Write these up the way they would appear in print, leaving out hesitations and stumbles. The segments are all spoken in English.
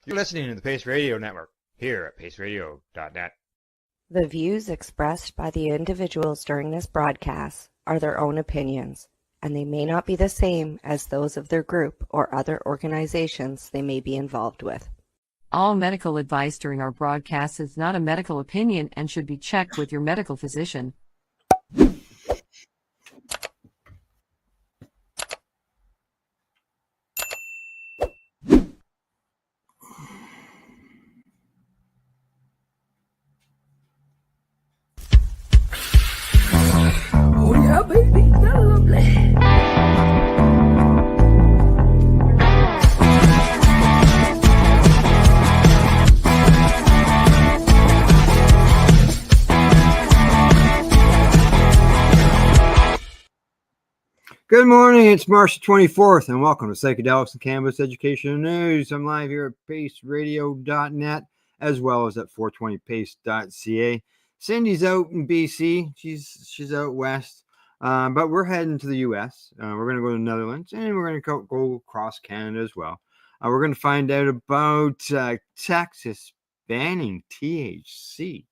You're listening to the Pace Radio Network here at paceradio.net. The views expressed by the individuals during this broadcast are their own opinions, and they may not be the same as those of their group or other organizations they may be involved with. All medical advice during our broadcast is not a medical opinion and should be checked with your medical physician. Oh yeah, baby, that's lovely. Good morning, it's March 24th, and welcome to Psychedelics and Cannabis Education News. I'm live here at paceradio.net, as well as at 420pace.ca. Cindy's out in BC, she's out west, but we're heading to the US. We're going to go to the Netherlands, and we're going to go across Canada as well. We're going to find out about Texas banning THC.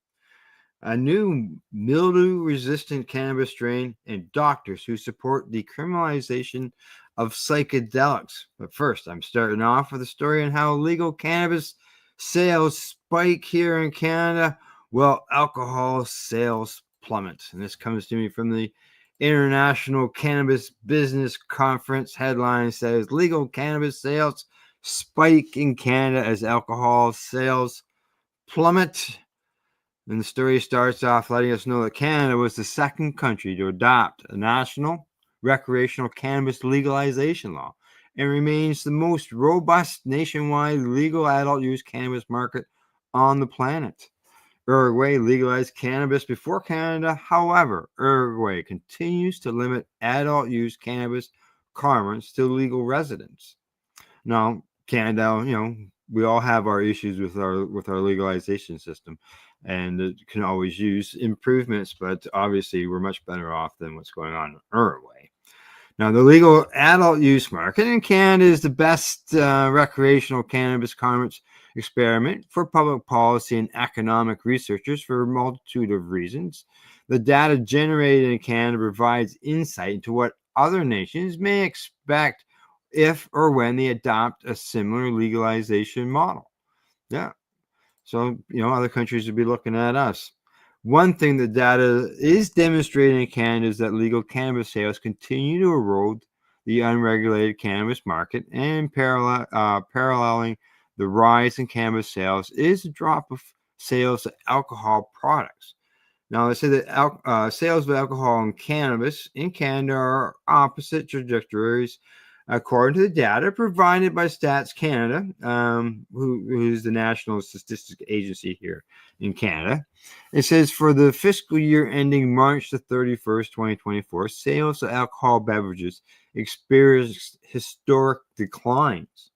A new mildew-resistant cannabis strain, and doctors who support decriminalization of psychedelics. But first, I'm starting off with a story on how illegal cannabis sales spike here in Canada, while alcohol sales plummet. And this comes to me from the International Cannabis Business Conference. Headline says, legal cannabis sales spike in Canada as alcohol sales plummet. And the story starts off letting us know that Canada was the second country to adopt a national recreational cannabis legalization law and remains the most robust nationwide legal adult use cannabis market on the planet. Uruguay legalized cannabis before Canada. However, Uruguay continues to limit adult use cannabis carments to legal residents. Now, Canada, we all have our issues with our legalization system, and it can always use improvements, but obviously we're much better off than what's going on in Uruguay. Now, the legal adult use market in Canada is the best recreational cannabis carments experiment for public policy and economic researchers for a multitude of reasons. The data generated in Canada provides insight into what other nations may expect if or when they adopt a similar legalization model. Yeah. So, other countries would be looking at us. One thing the data is demonstrating in Canada is that legal cannabis sales continue to erode the unregulated cannabis market, and paralleling the rise in cannabis sales is a drop of sales of alcohol products. Now, they say that sales of alcohol and cannabis in Canada are opposite trajectories, according to the data provided by Stats Canada, who is the national statistics agency here in Canada. It says for the fiscal year ending March the 31st, 2024, sales of alcohol beverages experienced historic declines,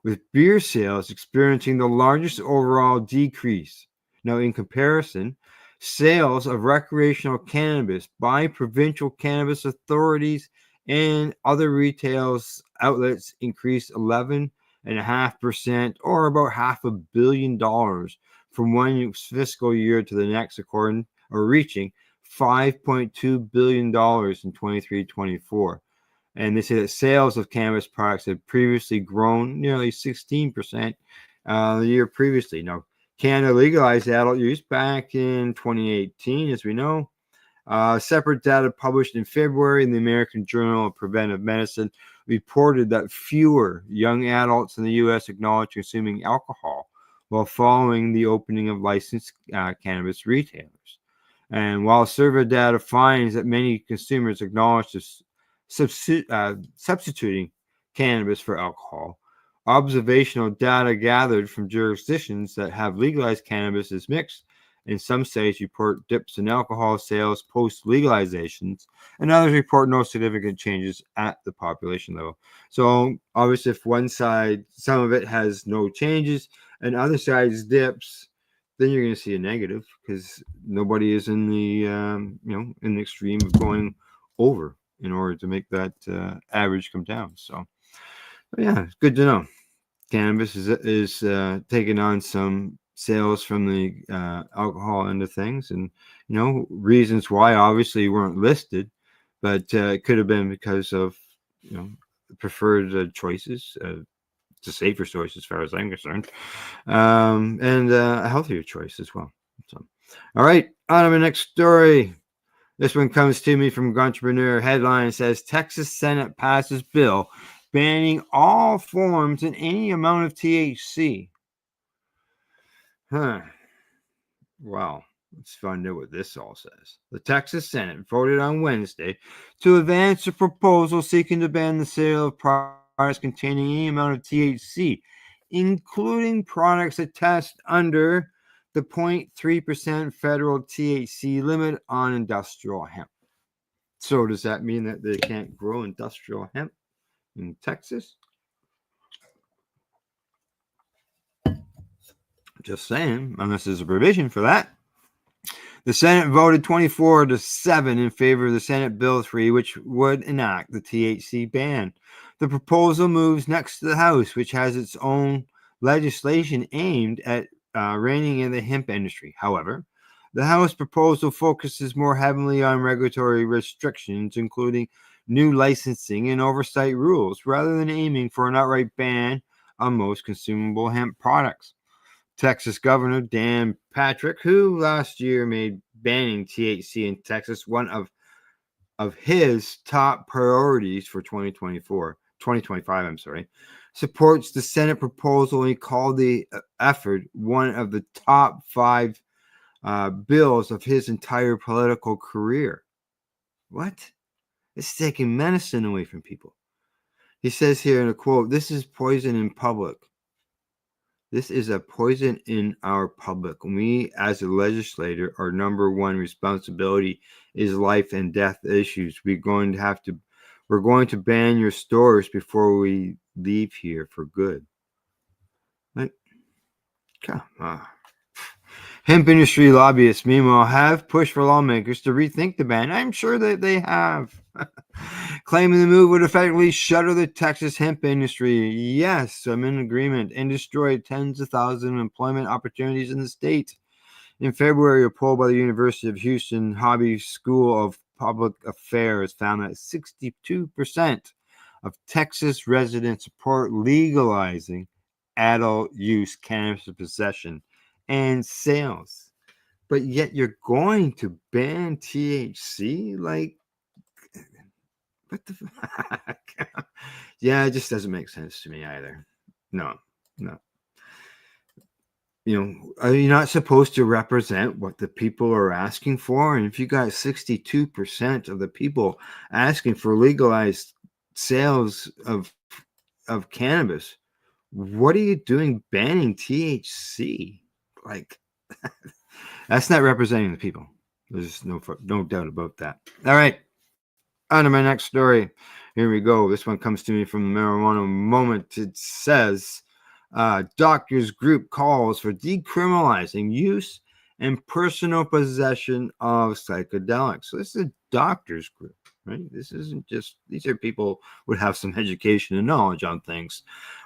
with beer sales experiencing the largest overall decrease. Now, in comparison, sales of recreational cannabis by provincial cannabis authorities and other retail outlets increased 11.5%, or about $500 million from one fiscal year to the next, reaching $5.2 billion in 23-24. And they say that sales of cannabis products had previously grown nearly 16% the year previously. Now, Canada legalized adult use back in 2018, as we know. Separate data published in February in the American Journal of Preventive Medicine reported that fewer young adults in the U.S. acknowledge consuming alcohol while following the opening of licensed cannabis retailers. And while survey data finds that many consumers acknowledge substituting cannabis for alcohol, observational data gathered from jurisdictions that have legalized cannabis is mixed. And some states report dips in alcohol sales post-legalizations, and others report no significant changes at the population level. So obviously, if one side, some of it has no changes, and other sides dips, then you're going to see a negative because nobody is in the in the extreme of going over in order to make that average come down. So yeah, it's good to know. cannabis is taking on some sales from the alcohol end of things, and reasons why obviously weren't listed, but it could have been because of preferred choices. It's a safer choice as far as I'm concerned, and a healthier choice as well. So, all right, on to the next story. This one comes to me from Entrepreneur. Headline says Texas Senate passes bill banning all forms and any amount of THC. Wow. Let's find out what this all says. The Texas Senate voted on Wednesday to advance a proposal seeking to ban the sale of products containing any amount of THC, including products that test under the 0.3% federal THC limit on industrial hemp. So does that mean that they can't grow industrial hemp in Texas? Just saying, unless there's a provision for that. The Senate voted 24-7 in favor of the Senate Bill 3, which would enact the THC ban. The proposal moves next to the House, which has its own legislation aimed at reining in the hemp industry. However, the House proposal focuses more heavily on regulatory restrictions, including new licensing and oversight rules, rather than aiming for an outright ban on most consumable hemp products. Texas Governor Dan Patrick, who last year made banning THC in Texas one of his top priorities for 2025, supports the Senate proposal, and he called the effort one of the top 5 bills of his entire political career. What? It's taking medicine away from people. He says here in a quote, "This is poison in public. This is a poison in our public. We, as a legislator, our number one responsibility is life and death issues. We're going to ban your stores before we leave here for good." Like, come on. Hemp industry lobbyists, meanwhile, have pushed for lawmakers to rethink the ban. I'm sure that they have. Claiming the move would effectively shutter the Texas hemp industry. Yes, I'm in agreement. And destroy tens of thousands of employment opportunities in the state. In February, a poll by the University of Houston Hobby School of Public Affairs found that 62% of Texas residents support legalizing adult use cannabis possession and sales. But yet you're going to ban THC? Like, what the fuck? Yeah, it just doesn't make sense to me either. No. Are you not supposed to represent what the people are asking for? And if you got 62% of the people asking for legalized sales of cannabis, what are you doing banning THC? Like, that's not representing the people. There's no doubt about that. All right. On to my next story. Here we go. This one comes to me from the Marijuana Moment. It says, doctors group calls for decriminalizing use and personal possession of psychedelics. So this is a doctors group, right? This isn't just, these are people who would have some education and knowledge on things.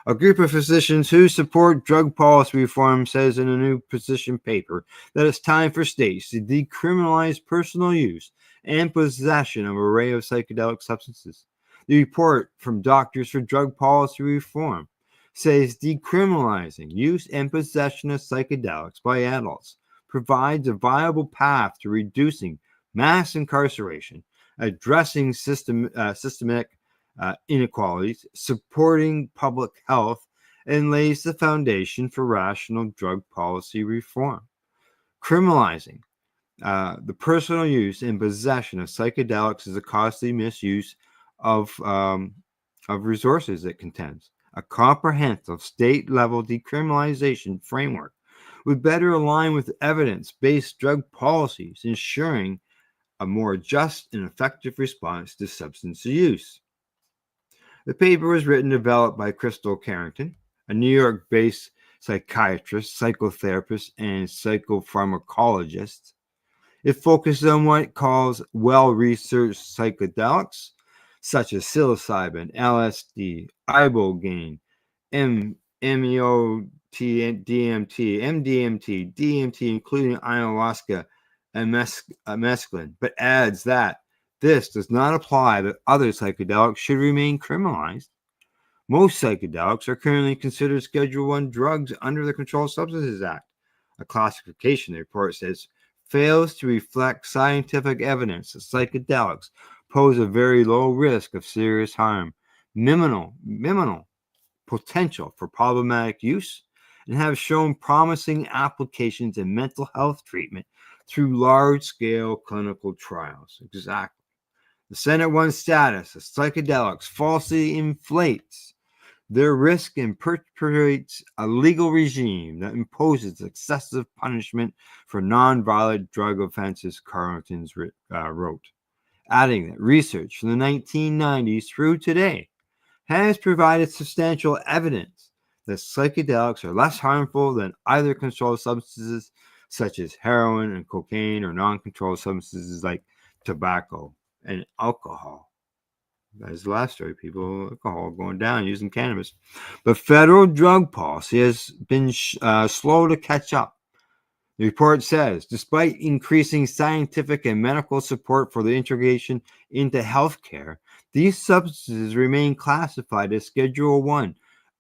A group of physicians who support drug policy reform says in a new position paper that it's time for states to decriminalize personal use and possession of an array of psychedelic substances. The report from Doctors for Drug Policy Reform says decriminalizing use and possession of psychedelics by adults provides a viable path to reducing mass incarceration, addressing systemic inequalities, supporting public health, and lays the foundation for rational drug policy reform. Criminalizing the personal use and possession of psychedelics is a costly misuse of resources, it contends. A comprehensive state-level decriminalization framework would better align with evidence-based drug policies, ensuring a more just and effective response to substance use. The paper was written and developed by Crystal Carrington, a New York-based psychiatrist, psychotherapist, and psychopharmacologist. It focuses on what it calls well-researched psychedelics, such as psilocybin, LSD, ibogaine, MEOT, DMT, MDMT, DMT, including ayahuasca and mescaline, but adds that this does not apply that other psychedelics should remain criminalized. Most psychedelics are currently considered Schedule I drugs under the Controlled Substances Act. A classification, the report says, fails to reflect scientific evidence that psychedelics pose a very low risk of serious harm, minimal potential for problematic use, and have shown promising applications in mental health treatment through large-scale clinical trials. Exactly. The Senate 1 status of psychedelics falsely inflates their risk and perpetuates a legal regime that imposes excessive punishment for nonviolent drug offenses, Carleton wrote, adding that research from the 1990s through today has provided substantial evidence that psychedelics are less harmful than either controlled substances such as heroin and cocaine or non-controlled substances like tobacco and alcohol. As the last story, people alcohol going down using cannabis. But federal drug policy has been slow to catch up. The report says, despite increasing scientific and medical support for the integration into healthcare, these substances remain classified as Schedule I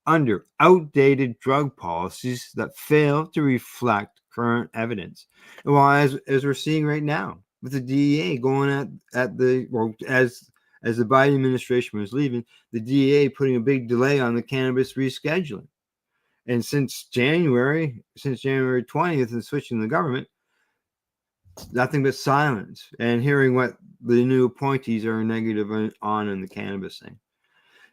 under outdated drug policies that fail to reflect current evidence. Well, as we're seeing right now with the DEA going as the Biden administration was leaving, the DEA putting a big delay on the cannabis rescheduling. And since January 20th and switching the government, nothing but silence and hearing what the new appointees are negative on in the cannabis thing.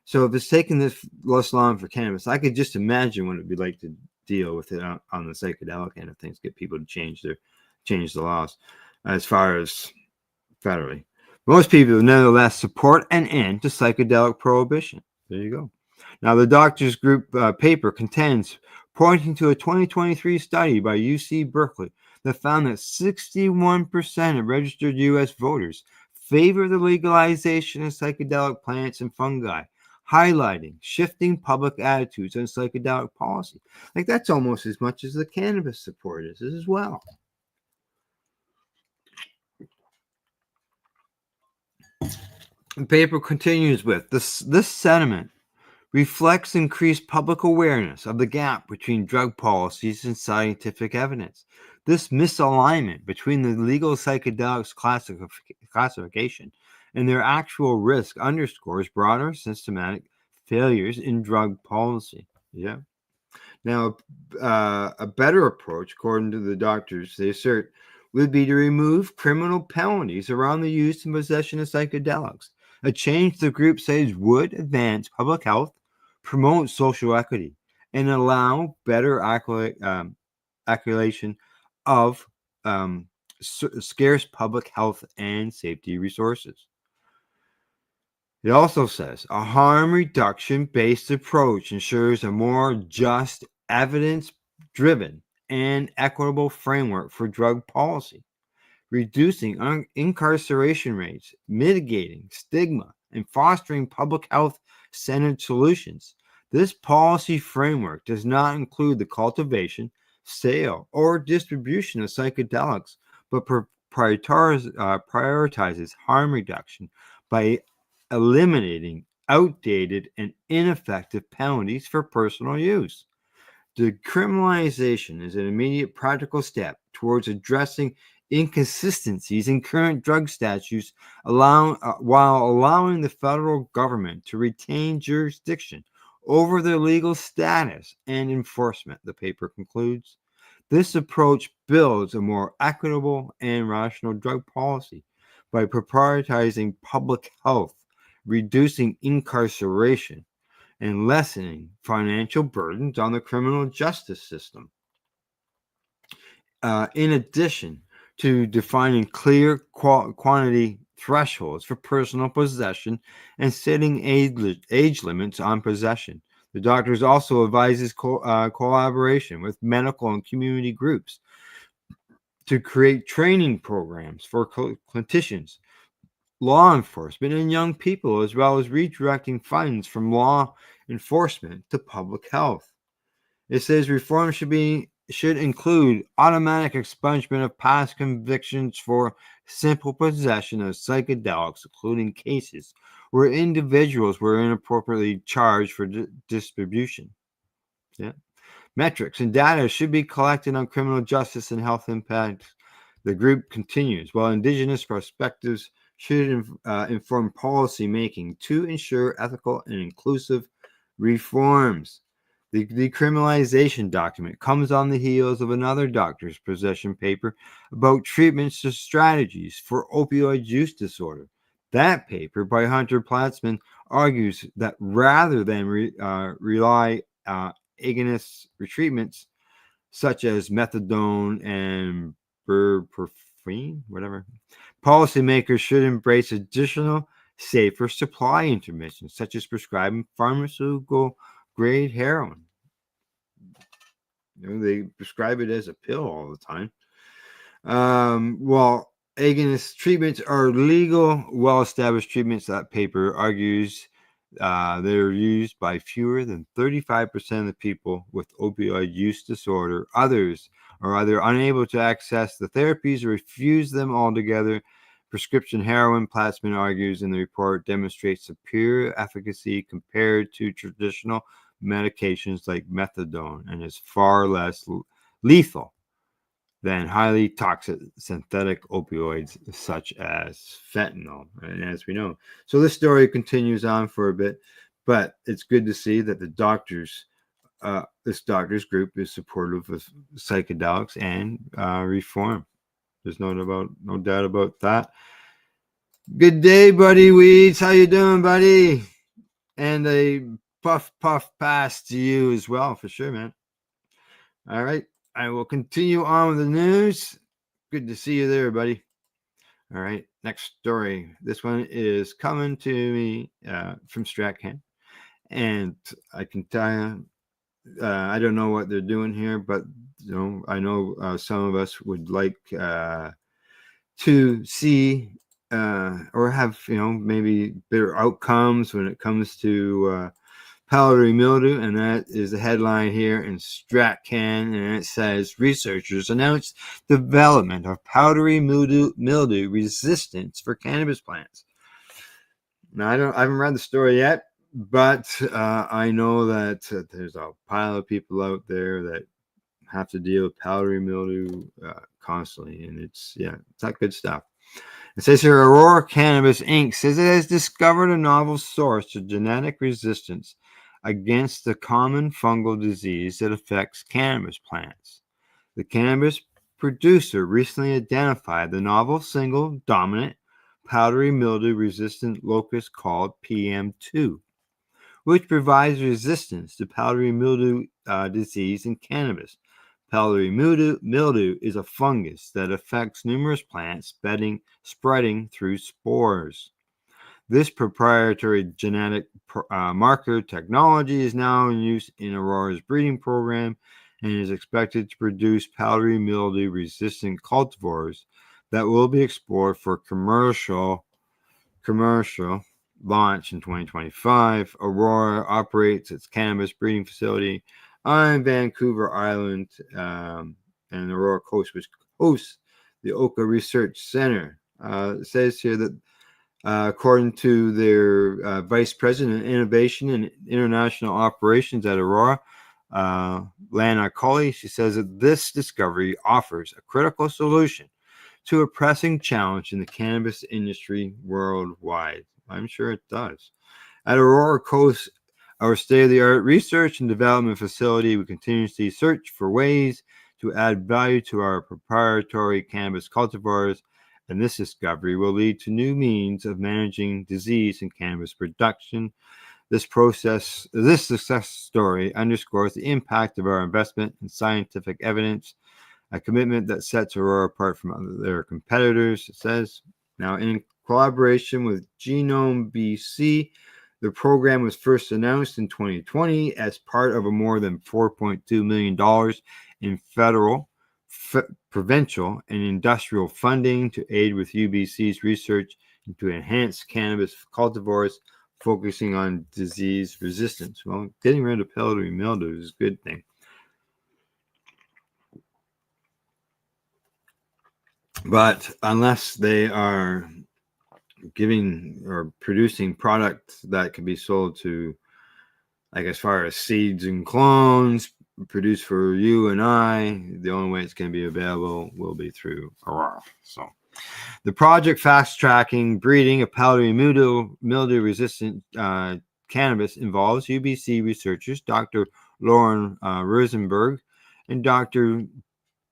So if it's taking this less long for cannabis, I could just imagine what it'd be like to deal with it on the psychedelic end of things, get people to change the laws as far as federally. Most people nevertheless support an end to psychedelic prohibition. There you go. Now, the Doctors Group paper contends, pointing to a 2023 study by UC Berkeley that found that 61% of registered U.S. voters favor the legalization of psychedelic plants and fungi, highlighting shifting public attitudes on psychedelic policy. Like, that's almost as much as the cannabis support is as well. The paper continues with this sentiment reflects increased public awareness of the gap between drug policies and scientific evidence. This misalignment between the legal psychedelics classification and their actual risk underscores broader systematic failures in drug policy. Yeah. Now, a better approach, according to the doctors, they assert, would be to remove criminal penalties around the use and possession of psychedelics. A change the group says would advance public health, promote social equity, and allow better acculation of scarce public health and safety resources. It also says a harm reduction-based approach ensures a more just, evidence-driven, and equitable framework for drug policy, reducing incarceration rates, mitigating stigma, and fostering public health-centered solutions. This policy framework does not include the cultivation, sale, or distribution of psychedelics, but prioritizes harm reduction by eliminating outdated and ineffective penalties for personal use. Decriminalization is an immediate practical step towards addressing inconsistencies in current drug statutes, while allowing the federal government to retain jurisdiction over their legal status and enforcement, the paper concludes. This approach builds a more equitable and rational drug policy by prioritizing public health, reducing incarceration, and lessening financial burdens on the criminal justice system. In addition to defining clear quantity thresholds for personal possession and setting age limits on possession, the doctors also advises collaboration with medical and community groups to create training programs for clinicians, law enforcement, and young people, as well as redirecting funds from law enforcement to public health. It says reform should include automatic expungement of past convictions for simple possession of psychedelics, including cases where individuals were inappropriately charged for distribution. Yeah. Metrics and data should be collected on criminal justice and health impacts. The group continues, while Indigenous perspectives should inform policy making to ensure ethical and inclusive reforms. The decriminalization document comes on the heels of another doctor's possession paper about treatments and strategies for opioid use disorder. That paper by Hunter Platzman argues that rather than rely agonist treatments such as methadone and buprenorphine, whatever, policymakers should embrace additional safer supply interventions such as prescribing pharmaceutical grade heroin. They prescribe it as a pill all the time. While agonist treatments are legal, well-established treatments, that paper argues they're used by fewer than 35% of the people with opioid use disorder. Others are either unable to access the therapies or refuse them altogether. Prescription heroin, Platzman argues in the report, demonstrates superior efficacy compared to traditional medications like methadone and is far less lethal than highly toxic synthetic opioids such as fentanyl, and as we know. So this story continues on for a bit, but it's good to see that the doctors, this doctors group is supportive of psychedelics and reform. There's no doubt about that. Good day, buddy Weeds. How you doing, buddy? And a puff pass to you as well, for sure, man. All right. I will continue on with the news. Good to see you there, buddy. All right. Next story. This one is coming to me from Stratcan. And I can tell you, I don't know what they're doing here, but I know some of us would like to see or have, maybe better outcomes when it comes to powdery mildew, and that is the headline here in Stratcan, and it says researchers announced development of powdery mildew resistance for cannabis plants. Now I haven't read the story yet, but I know that there's a pile of people out there that have to deal with powdery mildew constantly, and it's not good stuff. It says here, Aurora Cannabis Inc. says it has discovered a novel source of genetic resistance against the common fungal disease that affects cannabis plants. The cannabis producer recently identified the novel single dominant powdery mildew resistant locust called PM2, which provides resistance to powdery mildew disease in cannabis. Powdery mildew is a fungus that affects numerous plants, spreading through spores. This proprietary genetic marker technology is now in use in Aurora's breeding program and is expected to produce powdery mildew resistant cultivars that will be explored for commercial launch in 2025. Aurora operates its cannabis breeding facility on Vancouver Island, and Aurora Coast, which hosts the Oka Research Center. It says here that according to their Vice President of Innovation and International Operations at Aurora, Lana Colley, she says that this discovery offers a critical solution to a pressing challenge in the cannabis industry worldwide. I'm sure it does. At Aurora Coast, our state-of-the-art research and development facility, we continuously search for ways to add value to our proprietary cannabis cultivars, and this discovery will lead to new means of managing disease in cannabis production. This success story underscores the impact of our investment in scientific evidence, a commitment that sets Aurora apart from their competitors, it says. Now, in collaboration with Genome BC, the program was first announced in 2020 as part of a more than $4.2 million in federal, provincial, and industrial funding to aid with UBC's research into enhanced cannabis cultivars focusing on disease resistance. Well, getting rid of powdery mildew is a good thing. But unless they are giving or producing products that can be sold to, like as far as seeds and clones produced for you and I, the only way it's going to be available will be through Aurora. So the project fast-tracking breeding of powdery mildew-resistant cannabis involves UBC researchers Dr. Lauren Rosenberg and Dr.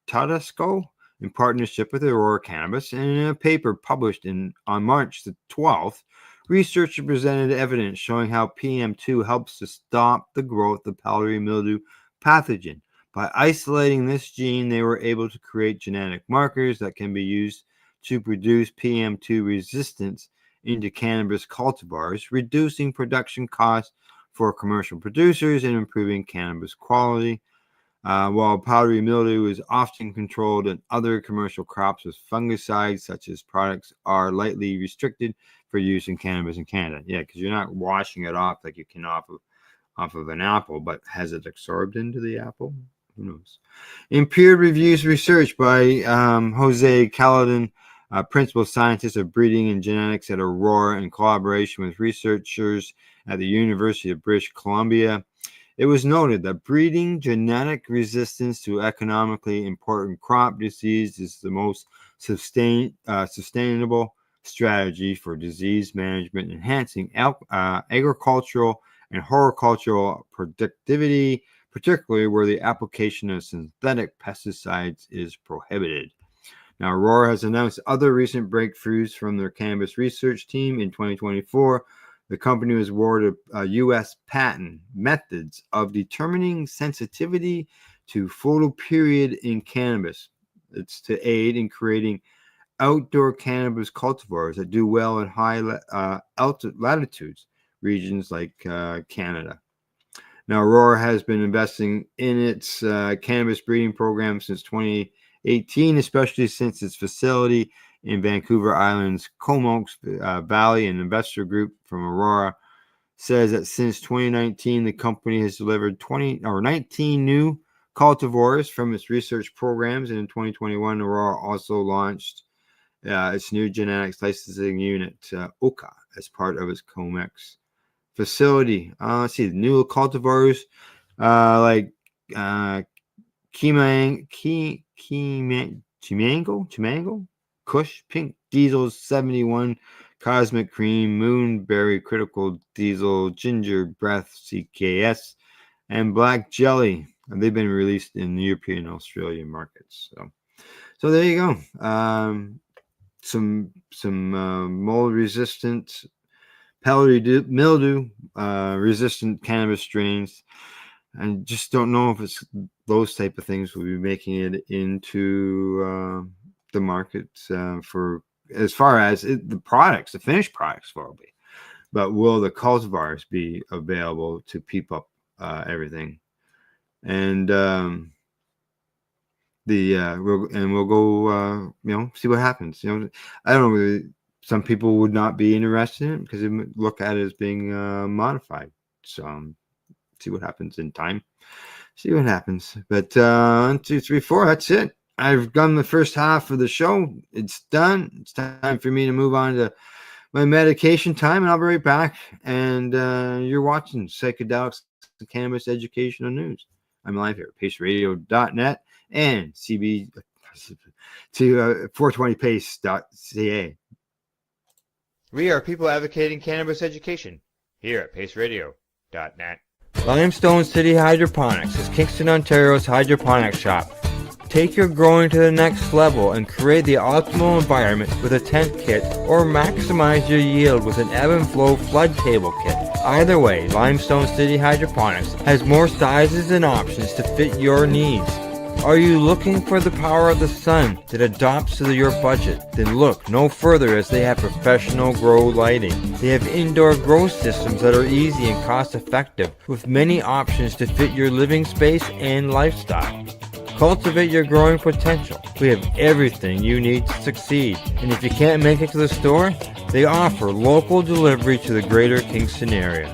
Tedesco in partnership with Aurora Cannabis. And in a paper published on March the 12th, researchers presented evidence showing how PM2 helps to stop the growth of powdery mildew pathogen. By isolating this gene, they were able to create genetic markers that can be used to produce PM2 resistance into cannabis cultivars, reducing production costs for commercial producers and improving cannabis quality. While powdery mildew is often controlled in other commercial crops with fungicides, such as products are lightly restricted for use in cannabis in Canada. Yeah, because you're not washing it off like you can off of an apple, but has it absorbed into the apple? Who knows? In peer-reviewed research by Jose Caladon, principal scientist of breeding and genetics at Aurora, in collaboration with researchers at the University of British Columbia, it was noted that breeding genetic resistance to economically important crop disease is the most sustainable strategy for disease management, enhancing agricultural and horticultural productivity, particularly where the application of synthetic pesticides is prohibited. Now, Aurora has announced other recent breakthroughs from their cannabis research team. In 2024, the company was awarded a U.S. patent methods of determining sensitivity to photoperiod in cannabis. It's to aid in creating outdoor cannabis cultivars that do well at high latitudes, regions like Canada. Now, Aurora has been investing in its cannabis breeding program since 2018, especially since its facility in Vancouver Island's Comox Valley. An investor group from Aurora says that since 2019, the company has delivered 19 new cultivars from its research programs. And in 2021, Aurora also launched its new genetics licensing unit, OCA, as part of its Comex facility. Let's see, new cultivars like Chimango, Kush, Pink Diesel 71, Cosmic Cream, Moonberry Critical Diesel, Ginger Breath CKS, and Black Jelly. And they've been released in the European and Australian markets. So there you go. Some mold resistant, powdery mildew resistant cannabis strains. I just don't know if it's those type of things will be making it into the market for as far as the products, the finished products will be. But will the cultivars be available to peep up everything? And we'll go see what happens. I don't know. Some people would not be interested in it because they look at it as being modified. So see what happens in time. See what happens. But 1, 2, 3, 4. That's it. I've done the first half of the show. It's done. It's time for me to move on to my medication time, and I'll be right back. And you're watching Psychedelics and Cannabis Educational News. I'm live here at paceradio.net and CB to 420pace.ca. We are people advocating cannabis education here at paceradio.net. Limestone City Hydroponics is Kingston, Ontario's hydroponics shop. Take your growing to the next level and create the optimal environment with a tent kit, or maximize your yield with an ebb and flow flood table kit. Either way, Limestone City Hydroponics has more sizes and options to fit your needs. Are you looking for the power of the sun that adapts to your budget? Then look no further, as they have professional grow lighting. They have indoor grow systems that are easy and cost effective, with many options to fit your living space and lifestyle. Cultivate your growing potential. We have everything you need to succeed. And if you can't make it to the store, they offer local delivery to the greater Kingston area.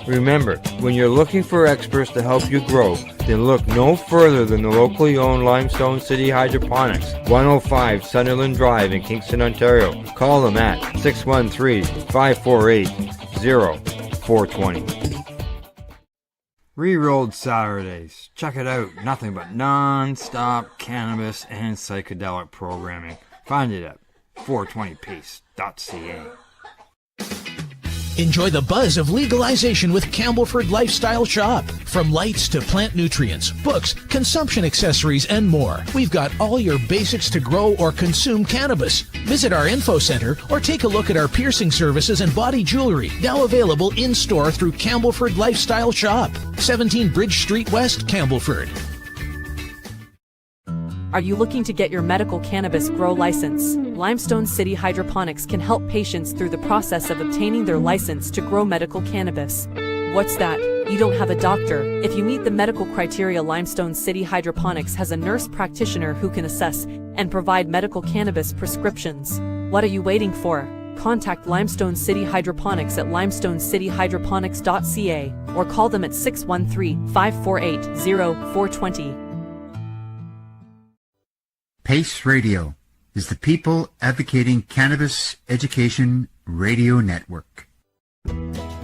Remember, when you're looking for experts to help you grow, then look no further than the locally owned Limestone City Hydroponics, 105 Sunderland Drive in Kingston, Ontario. Call them at 613-548-0420. Rerolled Saturdays. Check it out. Nothing but non-stop cannabis and psychedelic programming. Find it at 420pace.ca. Enjoy the buzz of legalization with Campbellford Lifestyle Shop. From lights to plant nutrients, books, consumption accessories, and more. We've got all your basics to grow or consume cannabis. Visit our info center or take a look at our piercing services and body jewelry, now available in-store through Campbellford Lifestyle Shop, 17 Bridge Street West, Campbellford. Are you looking to get your medical cannabis grow license? Limestone City Hydroponics can help patients through the process of obtaining their license to grow medical cannabis. What's that? You don't have a doctor. If you meet the medical criteria, Limestone City Hydroponics has a nurse practitioner who can assess and provide medical cannabis prescriptions. What are you waiting for? Contact Limestone City Hydroponics at limestonecityhydroponics.ca or call them at 613-548-0420. PACE Radio is the People Advocating Cannabis Education Radio Network.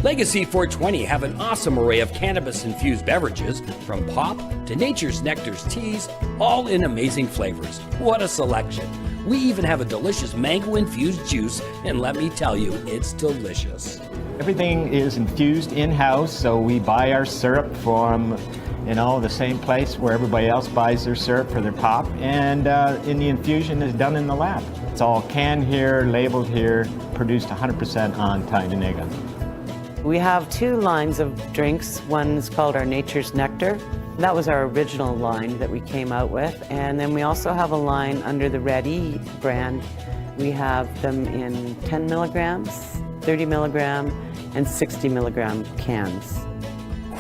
Legacy 420 have an awesome array of cannabis-infused beverages, from pop to Nature's Nectar's teas, all in amazing flavors. What a selection! We even have a delicious mango-infused juice, and let me tell you, it's delicious. Everything is infused in-house, so we buy our syrup from the same place where everybody else buys their syrup for their pop, and in the infusion is done in the lab. It's all canned here, labeled here, produced 100% on Tyndonega. We have two lines of drinks. One is called our Nature's Nectar. That was our original line that we came out with, and then we also have a line under the Red E brand. We have them in 10 milligrams, 30 milligram, and 60 milligram cans.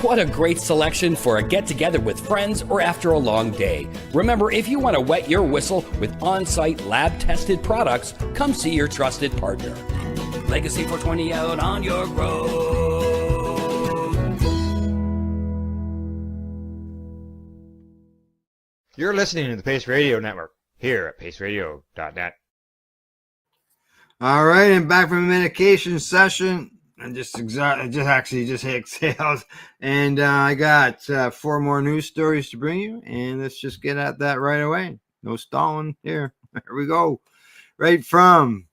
What a great selection for a get-together with friends or after a long day. Remember, if you want to wet your whistle with on-site lab-tested products, come see your trusted partner. Legacy 420 out on your road. You're listening to the Pace Radio Network here at paceradio.net. All right, and back from the medication session. I just hit exhales, and I got 4 more news stories to bring you, and let's just get at that right away. No stalling here. Here we go. Right from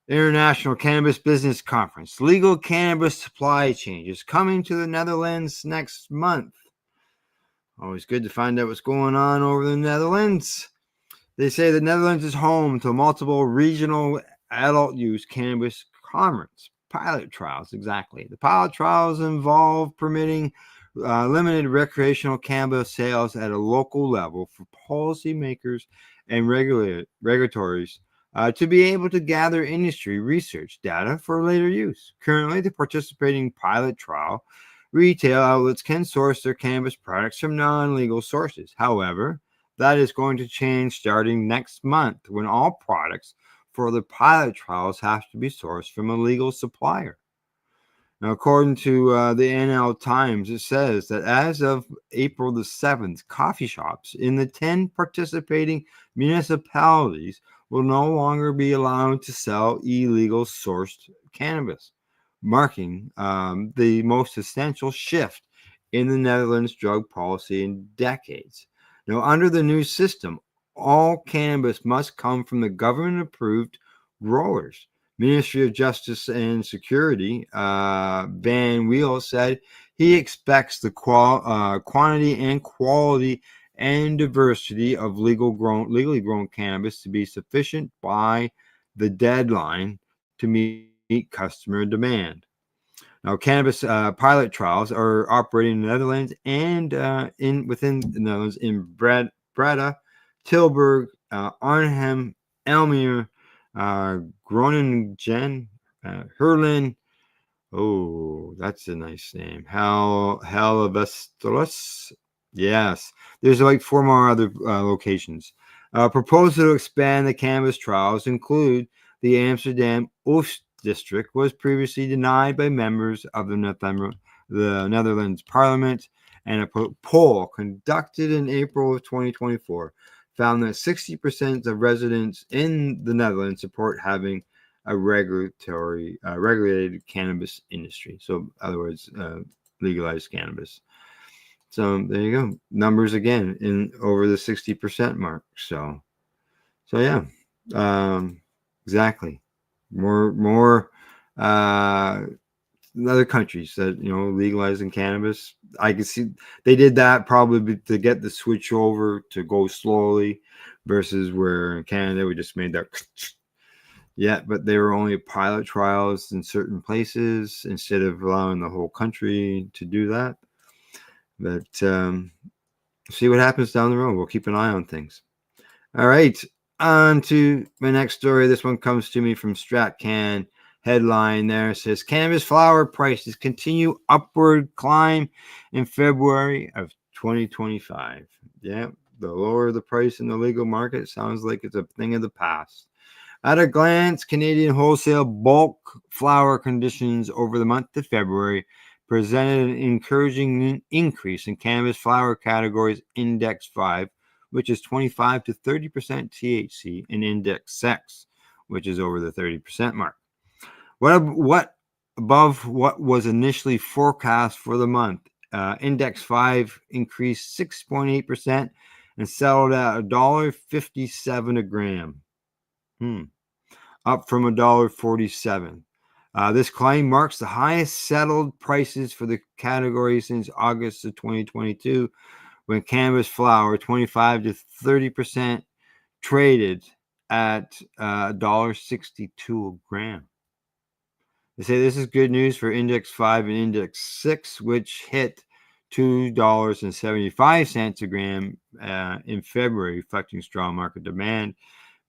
International Cannabis Business Conference. Legal cannabis supply changes coming to the Netherlands next month. Always good to find out what's going on over the Netherlands. They say the Netherlands is home to multiple regional adult use cannabis commerce. Pilot trials, exactly. The pilot trials involve permitting limited recreational cannabis sales at a local level for policymakers and regulators to be able to gather industry research data for later use. Currently, the participating pilot trial retail outlets can source their cannabis products from non-legal sources. However, that is going to change starting next month when all products for the pilot trials have to be sourced from a legal supplier. Now, according to the NL Times, it says that as of April the 7th, coffee shops in the 10 participating municipalities will no longer be allowed to sell illegal sourced cannabis, marking the most essential shift in the Netherlands drug policy in decades. Now, under the new system, all cannabis must come from the government-approved growers. Ministry of Justice and Security, Van Weel, said he expects the quantity and quality and diversity of legally grown cannabis to be sufficient by the deadline to meet customer demand. Now, cannabis pilot trials are operating in the Netherlands and within the Netherlands in Breda, Tilburg, Arnhem, Elmere, Groningen, Hurlin. Oh, that's a nice name. Hellevoetsluis. Yes, there's like 4 more other locations. Proposal to expand the cannabis trials include the Amsterdam Oost district was previously denied by members of the the Netherlands Parliament, and a poll conducted in April of 2024 found that 60% of residents in the Netherlands support having a regulated cannabis industry. So, in other words, legalized cannabis. So there you go. Numbers again in over the 60% mark. So yeah, exactly. More other countries that, legalizing cannabis. I can see they did that probably to get the switch over to go slowly, versus where in Canada we just made that. Yeah, but they were only pilot trials in certain places instead of allowing the whole country to do that. But see what happens down the road. We'll keep an eye on things. All right, on to my next story. This one comes to me from StratCan. Headline there says cannabis flower prices continue upward climb in February of 2025. Yeah, the lower the price in the legal market sounds like it's a thing of the past. At a glance, Canadian wholesale bulk flower conditions over the month of February presented an encouraging increase in cannabis flower categories Index 5, which is 25 to 30% THC, and Index 6, which is over the 30% mark. What above what was initially forecast for the month? Index 5 increased 6.8% and settled at $1.57 a gram. Up from $1.47. This climb marks the highest settled prices for the category since August of 2022, when cannabis flower 25 to 30% traded at $1.62 a gram. They say this is good news for Index 5 and Index 6, which hit $2.75 a gram in February, reflecting strong market demand.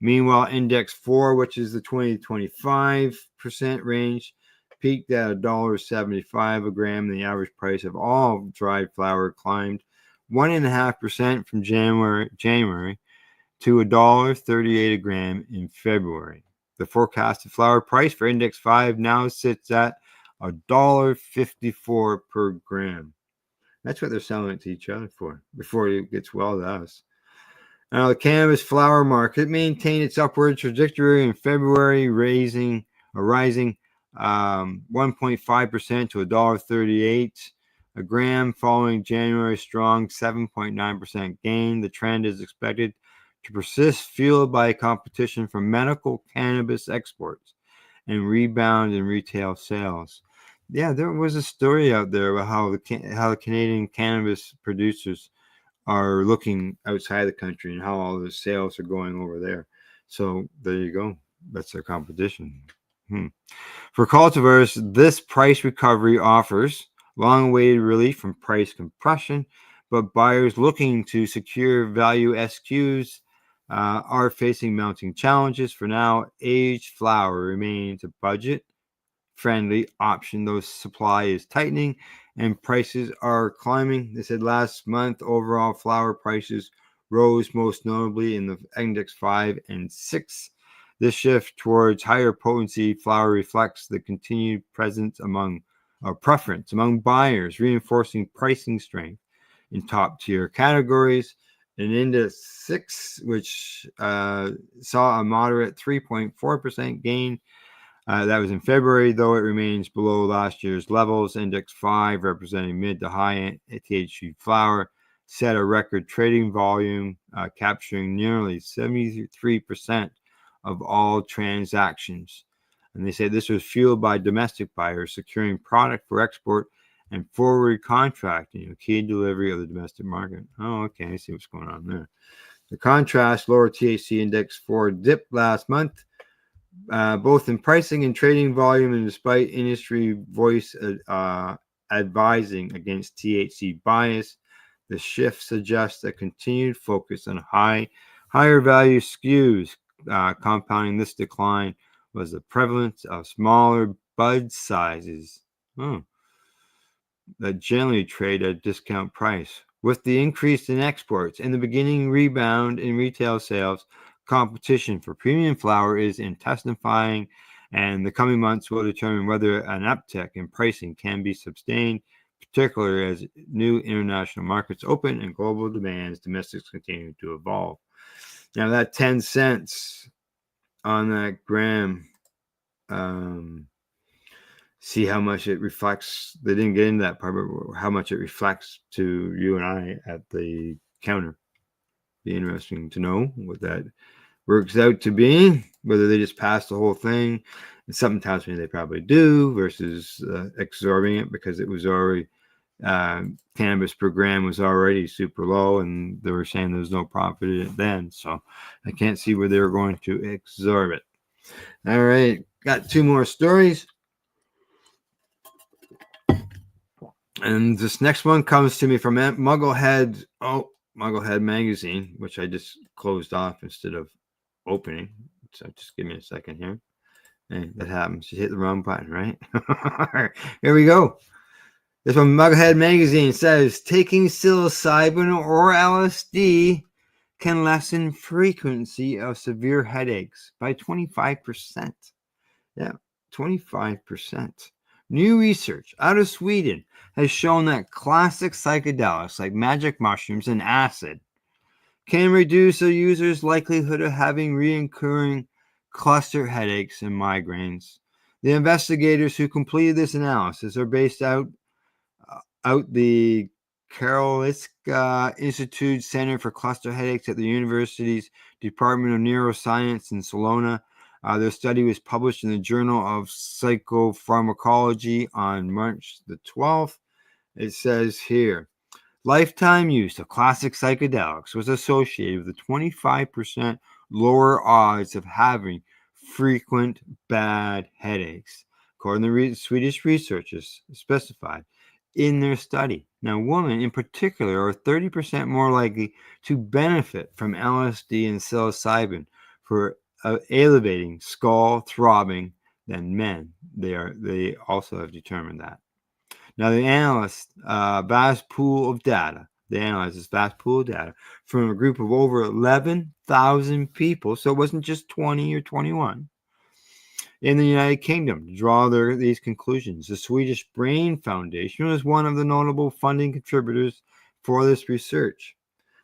Meanwhile, Index 4, which is the 20 to 25% range, peaked at $1.75 a gram. The average price of all dried flower climbed 1.5% from January to $1.38 a gram in February. The forecasted flower price for Index 5 now sits at $1.54 per gram. That's what they're selling it to each other for before it gets well to us. Now, the cannabis flower market maintained its upward trajectory in February, rising 1.5% to $1.38 a gram, following January's strong 7.9% gain. The trend is expected to persist, fueled by competition from medical cannabis exports and rebound in retail sales. Yeah, there was a story out there about how the Canadian cannabis producers are looking outside the country and how all the sales are going over there. So there you go. That's their competition. For cultivars, this price recovery offers long-awaited relief from price compression, but buyers looking to secure value SQs are facing mounting challenges. For now, aged flower remains a budget-friendly option, though supply is tightening and prices are climbing. They said last month, overall flower prices rose most notably in the Index 5 and 6. This shift towards higher potency flower reflects the continued preference among buyers, reinforcing pricing strength in top-tier categories. And Index 6, which saw a moderate 3.4% gain, that was in February, though it remains below last year's levels. Index 5, representing mid to high THC flower, set a record trading volume, capturing nearly 73% of all transactions. And they say this was fueled by domestic buyers securing product for export and forward contracting, a key delivery of the domestic market. Oh, okay, I see what's going on there. The contrast, lower THC Index 4 dipped last month, both in pricing and trading volume, and despite industry voice advising against THC bias, the shift suggests a continued focus on higher value SKUs. Compounding this decline was the prevalence of smaller bud sizes that generally trade at a discount price. With the increase in exports and the beginning rebound in retail sales, competition for premium flower is intensifying, and the coming months will determine whether an uptick in pricing can be sustained particularly as new international markets open and global demands domestics continue to evolve. Now that 10 cents on that gram, see how much it reflects. They didn't get into that part, but how much it reflects to you and I at the counter. Be interesting to know what that works out to be, whether they just pass the whole thing. And something tells me they probably do versus absorbing it because it was already cannabis per gram was already super low, and they were saying there was no profit in it then. So I can't see where they're going to absorb it. All right, got two more stories. And this next one comes to me from Mugglehead magazine, which I just closed off instead of opening. So just give me a second here. Hey, that happens. You hit the wrong button, right? Here we go. This one, Mugglehead magazine, says taking psilocybin or LSD can lessen frequency of severe headaches by 25%. Yeah, 25%. New research out of Sweden has shown that classic psychedelics like magic mushrooms and acid can reduce a user's likelihood of having recurring cluster headaches and migraines. The investigators who completed this analysis are based out the Karolinska Institute Center for Cluster Headaches at the university's Department of Neuroscience in Solona. Their study was published in the Journal of Psychopharmacology on March the 12th. It says here, lifetime use of classic psychedelics was associated with a 25% lower odds of having frequent bad headaches, according to Swedish researchers specified in their study. Now, women in particular are 30% more likely to benefit from LSD and psilocybin for elevating skull throbbing than men. They also have determined that. Now, they analyzed vast pool of data. They analyzed this vast pool of data from a group of over 11,000 people. So it wasn't just 20 or 21 in the United Kingdom to draw these conclusions. The Swedish Brain Foundation was one of the notable funding contributors for this research.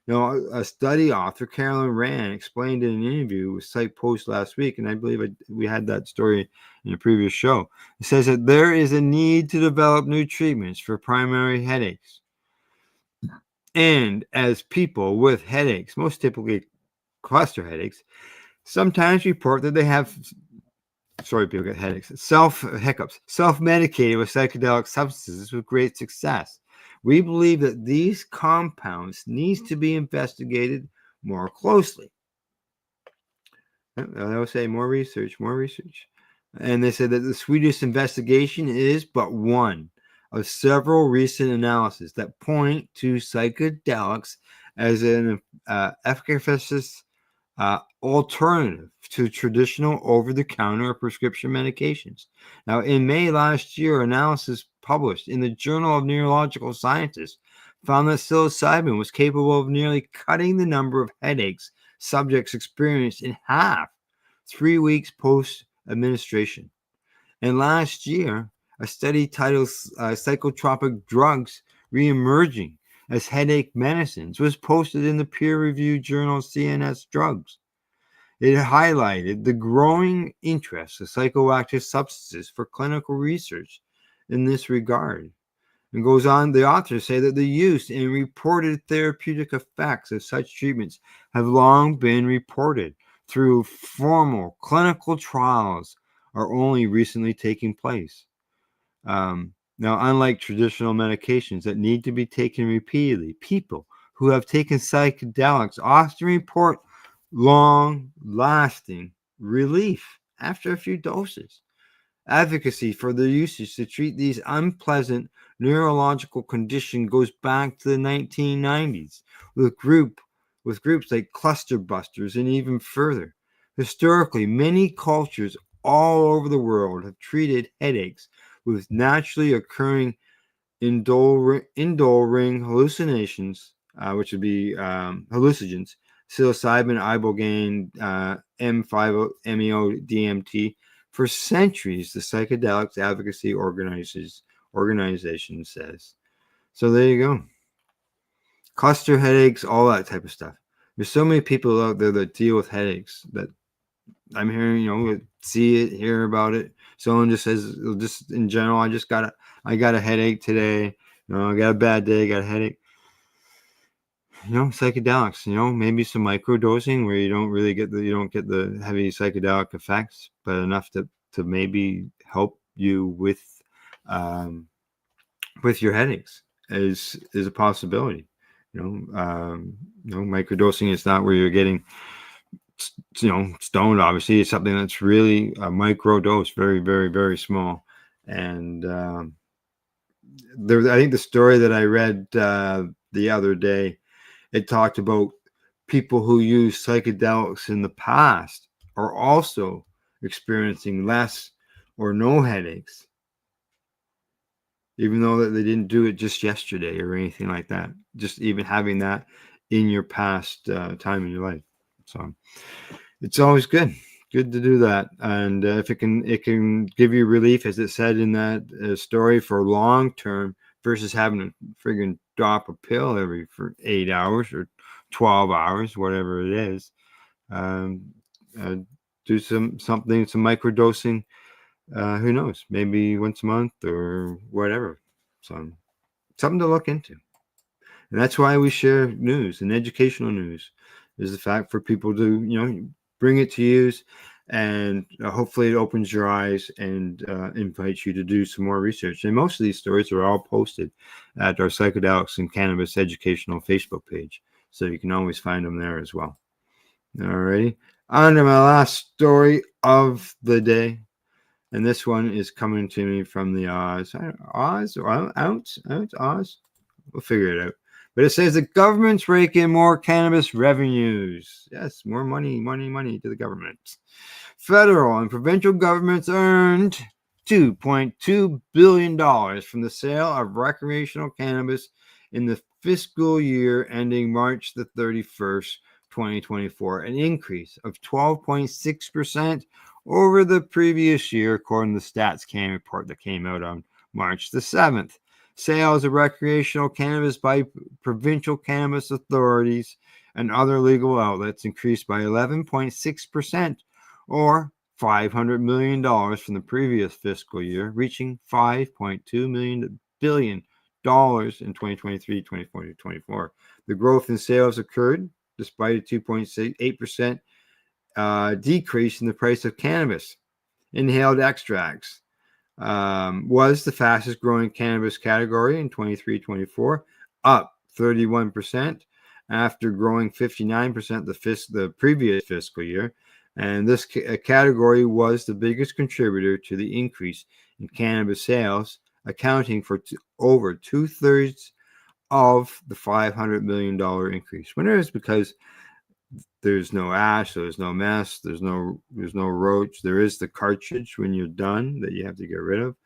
Now, a study author, Carolyn Rand, explained in an interview with Psych Post last week, and I believe we had that story in a previous show. It says that there is a need to develop new treatments for primary headaches. And as people with headaches, most typically cluster headaches, sometimes report that they have, people get headaches, self-medicated with psychedelic substances with great success. We believe that these compounds need to be investigated more closely. I will say more research. And they said that the Swedish investigation is but one of several recent analyses that point to psychedelics as an efficacious alternative to traditional over-the-counter or prescription medications. Now, in May last year, analysis published in the Journal of Neurological Sciences found that psilocybin was capable of nearly cutting the number of headaches subjects experienced in half 3 weeks post-administration. And last year, a study titled Psychotropic Drugs Reemerging as Headache Medicines was posted in the peer-reviewed journal CNS Drugs. It highlighted the growing interest of psychoactive substances for clinical research in this regard. And goes on, the authors say that the use and reported therapeutic effects of such treatments have long been reported through formal clinical trials are only recently taking place. Now, unlike traditional medications that need to be taken repeatedly, people who have taken psychedelics often report long-lasting relief after a few doses. Advocacy for their usage to treat these unpleasant neurological conditions goes back to the 1990s with groups like Cluster Busters and even further. Historically, many cultures all over the world have treated headaches with naturally occurring indole-ring hallucinations, which would be hallucinogens, psilocybin, ibogaine, M5-MeO, DMT. For centuries, the Psychedelics Advocacy Organization says So there you go. Cluster headaches, all that type of stuff. There's so many people out there that deal with headaches that I'm hearing, see it, hear about it. Someone just says, just in general, I got a headache today. I got a bad day, got a headache. Psychedelics, maybe some microdosing where you don't get the heavy psychedelic effects, but enough to maybe help you with your headaches is a possibility. Microdosing is not where you're getting stoned. Obviously, it's something that's really a micro dose, very, very, very small. And I think the story that I read the other day, it talked about people who use psychedelics in the past are also experiencing less or no headaches, even though that they didn't do it just yesterday or anything like that. Just even having that in your past time in your life. So it's always good to do that. And if it can give you relief, as it said in that story, for long term versus having to friggin' drop a pill for 8 hours or 12 hours, whatever it is. Do some microdosing. Who knows? Maybe once a month or whatever. So something to look into. And that's why we share news and educational news, is the fact for people to, bring it to use, and hopefully it opens your eyes and invites you to do some more research. And most of these stories are all posted at our Psychedelics and Cannabis Educational Facebook page, so you can always find them there as well. Alrighty, on to my last story of the day. And this one is coming to me from the Oz. We'll figure it out. But it says the government's raking more cannabis revenues. Yes, more money to the government. Federal and provincial governments earned $2.2 billion from the sale of recreational cannabis in the fiscal year ending March the 31st, 2024, an increase of 12.6% over the previous year, according to the Stats Can report that came out on March the 7th. Sales of recreational cannabis by provincial cannabis authorities and other legal outlets increased by 11.6%, or $500 million from the previous fiscal year, reaching $5.2 billion in 2023-2024. The growth in sales occurred despite a 2.8% decrease in the price of cannabis. Inhaled extracts was the fastest growing cannabis category in 23-24, up 31% after growing 59% the previous fiscal year. And this category was the biggest contributor to the increase in cannabis sales, accounting for over 2/3 of the $500 million increase. Wonder is because there's no ash, there's no mess, there's no roach. There is the cartridge when you're done that you have to get rid of.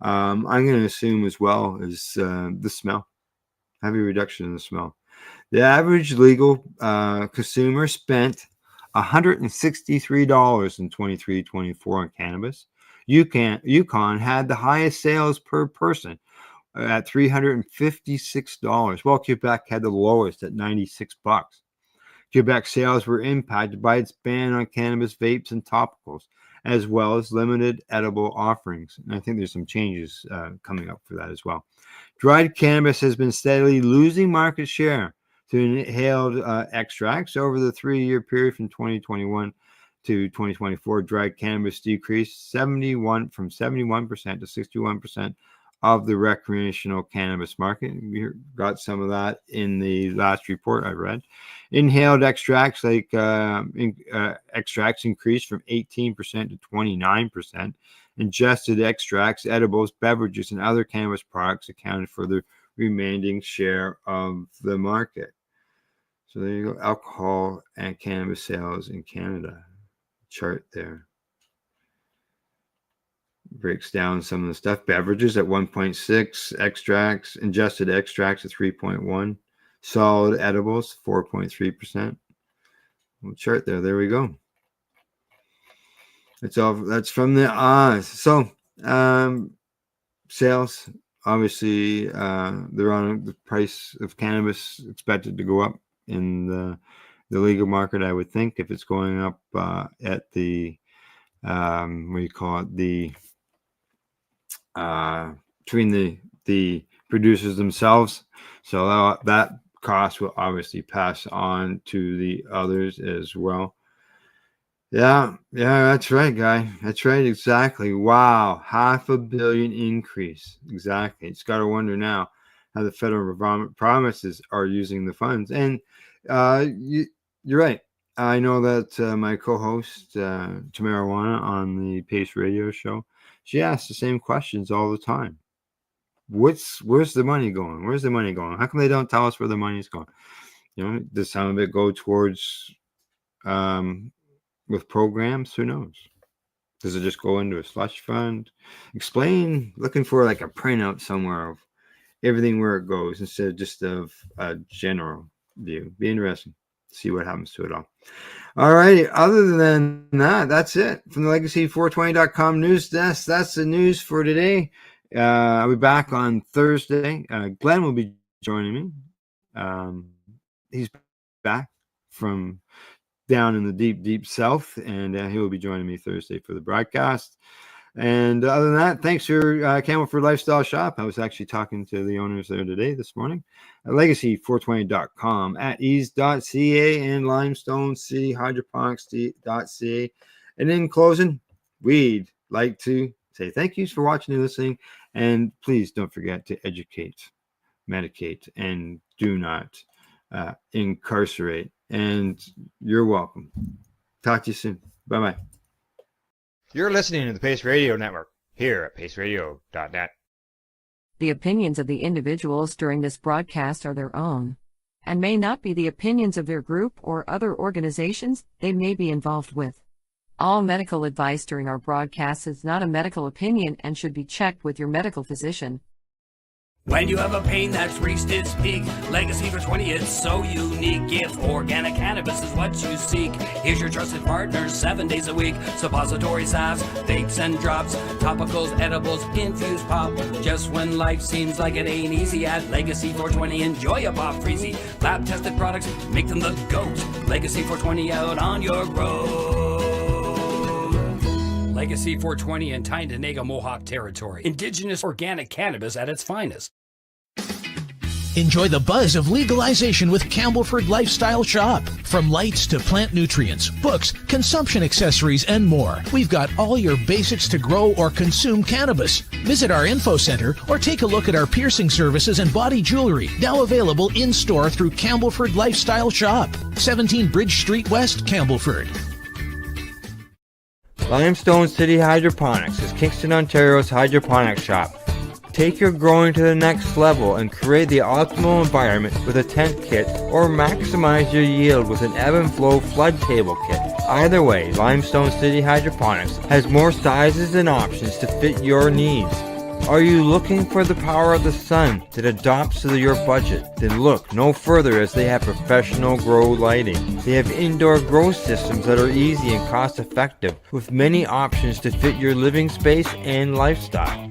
I'm going to assume as well is the smell, heavy reduction in the smell. The average legal consumer spent $163 in 23-24 on cannabis. Yukon had the highest sales per person at $356, while Quebec had the lowest at $96. Quebec sales were impacted by its ban on cannabis vapes and topicals, as well as limited edible offerings. And I think there's some changes coming up for that as well. Dried cannabis has been steadily losing market share to inhaled extracts over the 3-year period from 2021 to 2024. Dried cannabis decreased from 71% to 61% of the recreational cannabis market. We got some of that in the last report I read. Inhaled extracts extracts increased from 18% to 29%. Ingested extracts, edibles, beverages, and other cannabis products accounted for the remaining share of the market. So there you go, alcohol and cannabis sales in Canada. Chart there. Breaks down some of the stuff. Beverages at 1.6, extracts, ingested extracts at 3.1, solid edibles 4.3%. We'll chart there. There we go. That's all. That's from the Oz. So sales obviously, they're on the price of cannabis expected to go up in the legal market. I would think if it's going up at the what do you call it, the between the producers themselves, so that cost will obviously pass on to the others as well. Yeah, that's right, guy. That's right, exactly. Wow, $500 million increase. Exactly. It's got to wonder now how the federal promises are using the funds. And you're right. I know that my co-host, Tamara on the Pace Radio show, she asks the same questions all the time. Where's the money going? Where's the money going? How come they don't tell us where the money's going? You know, does some of it go towards with programs? Who knows? Does it just go into a slush fund? Explain, looking for like a printout somewhere of everything where it goes instead of just of a general view. Be interesting. See what happens to it all. All right. Other than that, that's it from the Legacy420.com news desk. That's the news for today. I'll be back on Thursday. Glenn will be joining me. He's back from down in the deep south, and he will be joining me Thursday for the broadcast. And other than that, thanks for Campbellford Lifestyle Shop. I was actually talking to the owners there this morning. At Legacy420.com, At-Eze.ca, and Limestone City Hydroponics.ca. And in closing, we'd like to say thank you for watching and listening, and please don't forget to educate, medicate, and do not incarcerate. And you're welcome. Talk to you soon. Bye-bye. You're listening to the Pace Radio Network here at paceradio.net. The opinions of the individuals during this broadcast are their own, and may not be the opinions of their group or other organizations they may be involved with. All medical advice during our broadcast is not a medical opinion and should be checked with your medical physician. When you have a pain that's reached its peak, Legacy for 20 is so unique. If organic cannabis is what you seek, here's your trusted partner 7 days a week. Suppository salves, vapes and drops, topicals, edibles, infused pop. Just when life seems like it ain't easy, at Legacy 420 enjoy a pop freezy. Lab tested products make them the GOAT. Legacy 420 out on your road. Legacy 420 in Tyndonega Mohawk territory. Indigenous organic cannabis at its finest. Enjoy the buzz of legalization with Campbellford Lifestyle Shop. From lights to plant nutrients, books, consumption accessories, and more, we've got all your basics to grow or consume cannabis. Visit our info center or take a look at our piercing services and body jewelry, now available in-store through Campbellford Lifestyle Shop, 17 Bridge Street West, Campbellford. Limestone City Hydroponics is Kingston, Ontario's hydroponics shop. Take your growing to the next level and create the optimal environment with a tent kit, or maximize your yield with an ebb and flow flood table kit. Either way, Limestone City Hydroponics has more sizes and options to fit your needs. Are you looking for the power of the sun that adapts to your budget? Then look no further, as they have professional grow lighting. They have indoor grow systems that are easy and cost effective, with many options to fit your living space and lifestyle.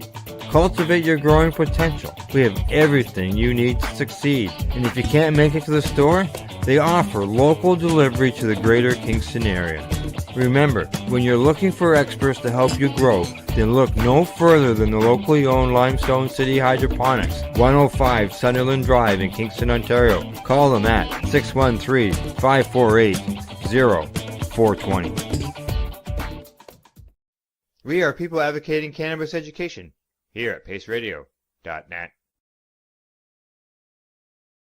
Cultivate your growing potential. We have everything you need to succeed. And if you can't make it to the store, they offer local delivery to the greater Kingston area. Remember, when you're looking for experts to help you grow, then look no further than the locally owned Limestone City Hydroponics, 105 Sunderland Drive in Kingston, Ontario. Call them at 613-548-0420. We are people advocating cannabis education here at paceradio.net.